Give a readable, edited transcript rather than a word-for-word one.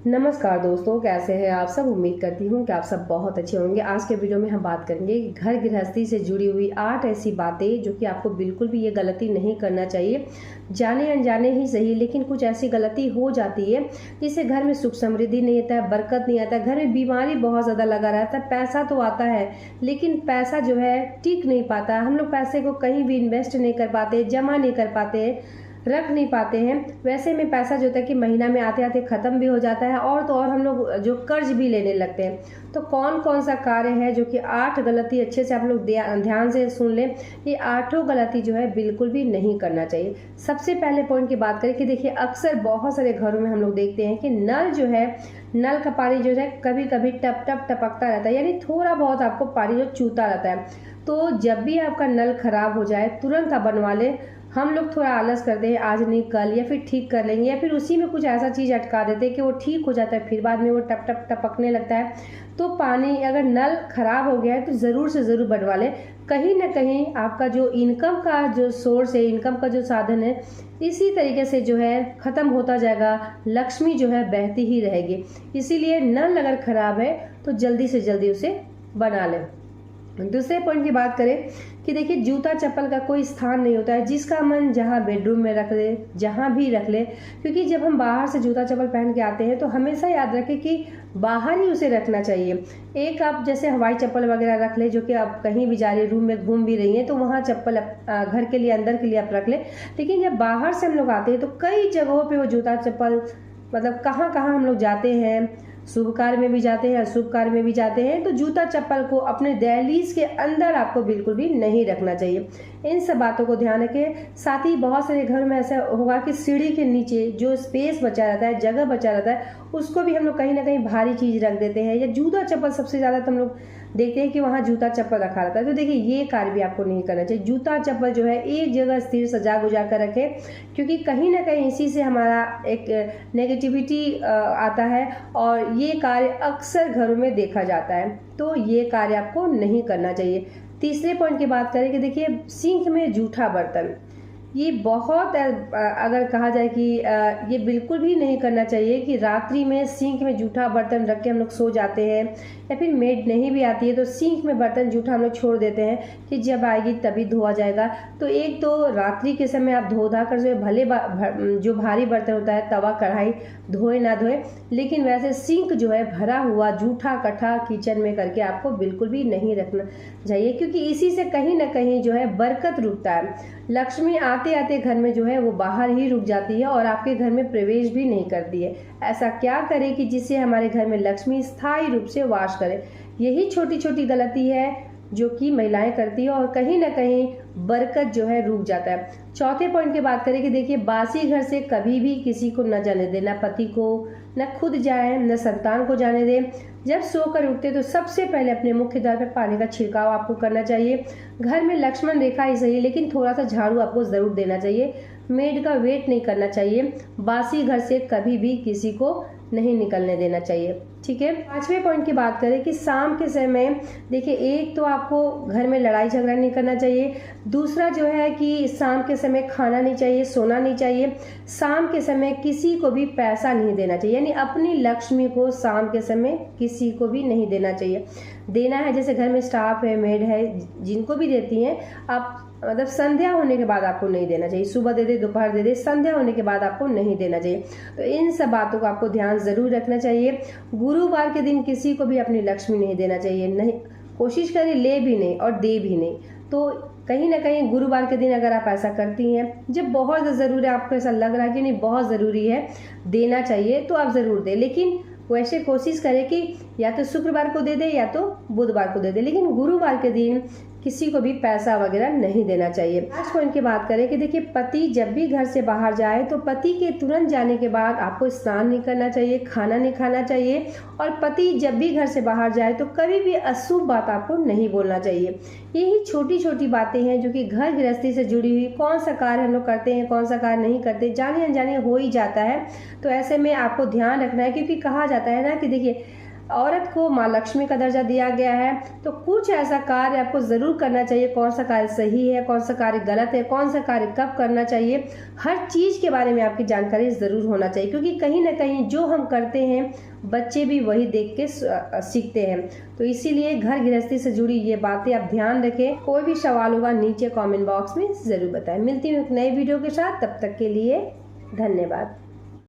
नमस्कार दोस्तों, कैसे हैं आप सब। उम्मीद करती हूँ कि आप सब बहुत अच्छे होंगे। आज के वीडियो में हम बात करेंगे घर गृहस्थी से जुड़ी हुई 8 ऐसी बातें जो कि आपको बिल्कुल भी ये गलती नहीं करना चाहिए। जाने अनजाने ही सही, लेकिन कुछ ऐसी गलती हो जाती है जिससे घर में सुख समृद्धि नहीं आता है, बरकत नहीं आता है, घर में बीमारी बहुत ज़्यादा लगा रहता है। पैसा तो आता है लेकिन पैसा जो है टिक नहीं पाता। हम लोग पैसे को कहीं भी इन्वेस्ट नहीं कर पाते, जमा नहीं कर पाते, रख नहीं पाते हैं। वैसे में पैसा जो होता है कि महीना में आते आते ख़त्म भी हो जाता है और तो और हम लोग जो कर्ज भी लेने लगते हैं। तो कौन कौन सा कार्य है जो कि 8 गलती, अच्छे से आप लोग ध्यान से सुन लें। ये 8 गलती जो है बिल्कुल भी नहीं करना चाहिए। सबसे पहले पॉइंट की बात करें कि देखिए, अक्सर बहुत सारे घरों में हम लोग देखते हैं कि नल जो है, नल का पानी जो है कभी कभी टप टप टपकता रहता है, यानी थोड़ा बहुत आपको पानी जो चूता रहता है। तो जब भी आपका नल खराब हो जाए तुरंत आप बनवा लें। हम लोग थोड़ा आलस करते हैं, आज नहीं कल, या फिर ठीक कर लेंगे, या फिर उसी में कुछ ऐसा चीज़ अटका देते हैं कि वो ठीक हो जाता है, फिर बाद में वो टप टप टपकने लगता है। तो पानी, अगर नल खराब हो गया है तो ज़रूर से ज़रूर बनवा लें। कहीं ना कहीं आपका जो इनकम का जो सोर्स है, इनकम का जो साधन है, इसी तरीके से जो है ख़त्म होता जाएगा। लक्ष्मी जो है बहती ही रहेगी। इसीलिए नल अगर ख़राब है तो जल्दी से जल्दी उसे बना लें। दूसरे पॉइंट की बात करें कि देखिए, जूता चप्पल का कोई स्थान नहीं होता है। जिसका मन जहाँ बेडरूम में रख ले, जहाँ भी रख ले, क्योंकि जब हम बाहर से जूता चप्पल पहन के आते हैं तो हमेशा याद रखें कि बाहर ही उसे रखना चाहिए। एक आप जैसे हवाई चप्पल वगैरह रख ले, जो कि आप कहीं भी जा रही, रूम में घूम भी रही हैं, तो वहाँ चप्पल घर के लिए, अंदर के लिए आप रख ले। लेकिन जब बाहर से हम लोग आते हैं तो कई जगहों पर वो जूता चप्पल, मतलब कहाँ कहाँ हम लोग जाते हैं, शुभ कार्य में भी जाते हैं, अशुभ कार्य में भी जाते हैं, तो जूता चप्पल को अपने दहलीज के अंदर आपको बिल्कुल भी नहीं रखना चाहिए। इन सब बातों को ध्यान रखें। साथ ही बहुत सारे घर में ऐसा होगा कि सीढ़ी के नीचे जो स्पेस बचा रहता है, जगह बचा रहता है, उसको भी हम लोग कहीं ना कहीं भारी चीज़ रख देते हैं। या जूता चप्पल सबसे ज़्यादा तो हम लोग देखते हैं कि वहाँ जूता चप्पल रखा रहता है। तो देखिए, ये कार्य भी आपको नहीं करना चाहिए। जूता चप्पल जो है एक जगह स्थिर सजा गुजा कर रखें, क्योंकि कहीं ना कहीं इसी से हमारा एक नेगेटिविटी आता है और ये कार्य अक्सर घरों में देखा जाता है। तो ये कार्य आपको नहीं करना चाहिए। तीसरे पॉइंट की बात करें कि देखिए, सिंक में जूठा बर्तन, ये बहुत अगर कहा जाए कि ये बिल्कुल भी नहीं करना चाहिए कि रात्रि में सिंक में जूठा बर्तन रख के हम लोग सो जाते हैं, या फिर मेड नहीं भी आती है तो सिंक में बर्तन जूठा हम लोग छोड़ देते हैं कि जब आएगी तभी धोआ जाएगा। तो एक तो रात्रि के समय आप धो धा कर भले जो भारी बर्तन होता है, तवा कढ़ाई, धोए ना धोए, लेकिन वैसे सिंक जो है भरा हुआ जूठा कट्ठा किचन में करके आपको बिल्कुल भी नहीं रखना चाहिए, क्योंकि इसी से कहीं ना कहीं जो है बरकत रुकता है। लक्ष्मी आते आते घर में जो है वो बाहर ही रुक जाती है और आपके घर में प्रवेश भी नहीं करती है। ऐसा क्या करें कि जिससे हमारे घर में लक्ष्मी स्थायी रूप से वास करे। यही छोटी छोटी गलती है जो कि महिलाएं करती है और कहीं ना कहीं बरकत जो है रुक जाता है। चौथे पॉइंट की बात करें कि देखिए, बासी घर से कभी भी किसी को न जाने देना, पति को न खुद जाए, न संतान को जाने दें। जब सोकर उठते तो सबसे पहले अपने मुख्य द्वार पर पानी का छिड़काव आपको करना चाहिए। घर में लक्ष्मण रेखा ही सही, लेकिन थोड़ा सा झाड़ू आपको जरूर देना चाहिए। मेड का वेट नहीं करना चाहिए। बासी घर से कभी भी किसी को नहीं निकलने देना चाहिए। ठीक है। पांचवें पॉइंट की बात करें कि शाम के समय देखिए, एक तो आपको घर में लड़ाई झगड़ा नहीं करना चाहिए। दूसरा जो है कि शाम के समय खाना नहीं चाहिए, सोना नहीं चाहिए। शाम के समय किसी को भी पैसा नहीं देना चाहिए, यानी अपनी लक्ष्मी को शाम के समय किसी को भी नहीं देना चाहिए। देना है जैसे घर में स्टाफ है, मेड है, जिनको भी देती हैं आप, मतलब संध्या होने के बाद आपको नहीं देना चाहिए। सुबह दे दे, दोपहर दे दे, संध्या होने के बाद आपको नहीं देना चाहिए। तो इन सब बातों को आपको ध्यान जरूर रखना चाहिए। गुरुवार के दिन किसी को भी अपनी लक्ष्मी नहीं देना चाहिए। नहीं, कोशिश करें ले भी नहीं और दे भी नहीं। तो कहीं ना कहीं गुरुवार के दिन अगर आप ऐसा करती हैं, जब बहुत ज़रूरी है, आपको ऐसा लग रहा है कि नहीं बहुत ज़रूरी है देना चाहिए, तो आप ज़रूर दें। लेकिन वैसे कोशिश करें कि या तो शुक्रवार को दे दे या तो बुधवार को दे दे, लेकिन गुरुवार के दिन किसी को भी पैसा वगैरह नहीं देना चाहिए। लास्ट पॉइंट की बात करें कि देखिए, पति जब भी घर से बाहर जाए तो पति के तुरंत जाने के बाद आपको स्नान नहीं करना चाहिए, खाना नहीं खाना चाहिए, और पति जब भी घर से बाहर जाए तो कभी भी अशुभ बात आपको नहीं बोलना चाहिए। यही छोटी छोटी बातें हैं जो कि घर गृहस्थी से जुड़ी हुई, कौन सा कार्य हम लोग करते हैं, कौन सा कार्य नहीं करते, जाने अनजाने हो ही जाता है। तो ऐसे में आपको ध्यान रखना है, क्योंकि कहा जाता है ना कि देखिए, औरत को माँ लक्ष्मी का दर्जा दिया गया है, तो कुछ ऐसा कार्य आपको ज़रूर करना चाहिए। कौन सा कार्य सही है, कौन सा कार्य गलत है, कौन सा कार्य कब करना चाहिए, हर चीज़ के बारे में आपकी जानकारी ज़रूर होना चाहिए, क्योंकि कहीं ना कहीं जो हम करते हैं बच्चे भी वही देख के सीखते हैं। तो इसीलिए घर गृहस्थी से जुड़ी ये बातें आप ध्यान रखें। कोई भी सवाल होगा नीचे कमेंट बॉक्स में ज़रूर बताएं। मिलती हूँ एक नए वीडियो के साथ, तब तक के लिए धन्यवाद।